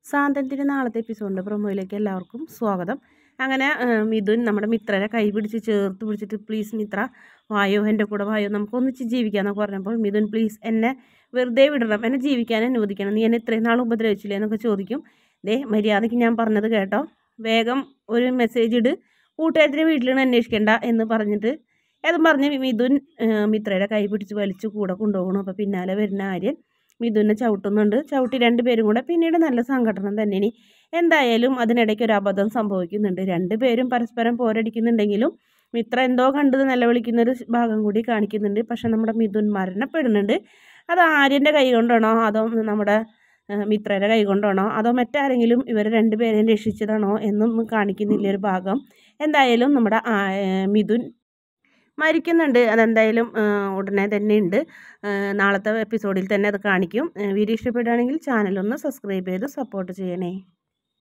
സാന്ത്വനത്തിൻ്റെ നാളത്തെ എപ്പിസോഡിൻ്റെ പ്രൊമോയിലേക്ക് എല്ലാവർക്കും സ്വാഗതം. അങ്ങനെ മിഥുൻ നമ്മുടെ മിത്രനെ കൈ പിടിച്ച് ചേർത്ത് പിടിച്ചിട്ട് പ്ലീസ് മിത്ര വായോ, എൻ്റെ കൂടെ വായോ, നമുക്ക് ഒന്നിച്ച് ജീവിക്കാമെന്നൊക്കെ പറഞ്ഞപ്പോൾ മിഥുൻ പ്ലീസ് എന്നെ വെറുതെ വിടണം, എന്നെ ജീവിക്കാൻ അനുവദിക്കണം, നീ എന്നെ ഇത്രയും നാൾ ഉപദ്രവിച്ചില്ലേ എന്നൊക്കെ ചോദിക്കും. മര്യാദയ്ക്ക് ഞാൻ പറഞ്ഞത് കേട്ടോ, വേഗം ഒരു മെസ്സേജ് ഇട്, കൂട്ടുകാരത്തിൻ്റെ വീട്ടിലാണ് അന്വേഷിക്കേണ്ട എന്ന് പറഞ്ഞിട്ട് അതും പറഞ്ഞ് മിഥുൻ മിത്രയുടെ കൈ പിടിച്ച് വലിച്ച് കൂടെ കൊണ്ടുപോകണം. അപ്പോൾ പിന്നാലെ വരുന്ന ആര്യൻ മിഥുനെ ചവിട്ടുന്നുണ്ട്. ചവിട്ടി രണ്ടുപേരും കൂടെ പിന്നീട് നല്ല സംഘടന തന്നെ. ഇനി എന്തായാലും അതിനിടയ്ക്ക് ഒരു അബദ്ധം സംഭവിക്കുന്നുണ്ട്. രണ്ടുപേരും പരസ്പരം പോരടിക്കുന്നുണ്ടെങ്കിലും മിത്ര എന്തോ കണ്ടത് നിലവിളിക്കുന്നൊരു ഭാഗം കൂടി കാണിക്കുന്നുണ്ട്. പക്ഷെ നമ്മുടെ മിഥുൻ മരണപ്പെടുന്നുണ്ട്. അത് ആര്യൻ്റെ കൈ കൊണ്ടാണോ അതോ നമ്മുടെ മിത്രയുടെ കൈ കൊണ്ടാണോ അതോ മറ്റാരെങ്കിലും ഇവർ രണ്ടുപേരെയും രക്ഷിച്ചതാണോ എന്നൊന്നും കാണിക്കുന്നില്ല ഒരു ഭാഗം. എന്തായാലും നമ്മുടെ മിഥുൻ മരിക്കുന്നുണ്ട്. അതെന്തായാലും ഉടനെ തന്നെ ഉണ്ട്. നാളത്തെ എപ്പിസോഡിൽ തന്നെ അത് കാണിക്കും. വീഡിയോ ഇഷ്ടപ്പെടുകയാണെങ്കിൽ ചാനലൊന്ന് സബ്സ്ക്രൈബ് ചെയ്ത് സപ്പോർട്ട് ചെയ്യണേ.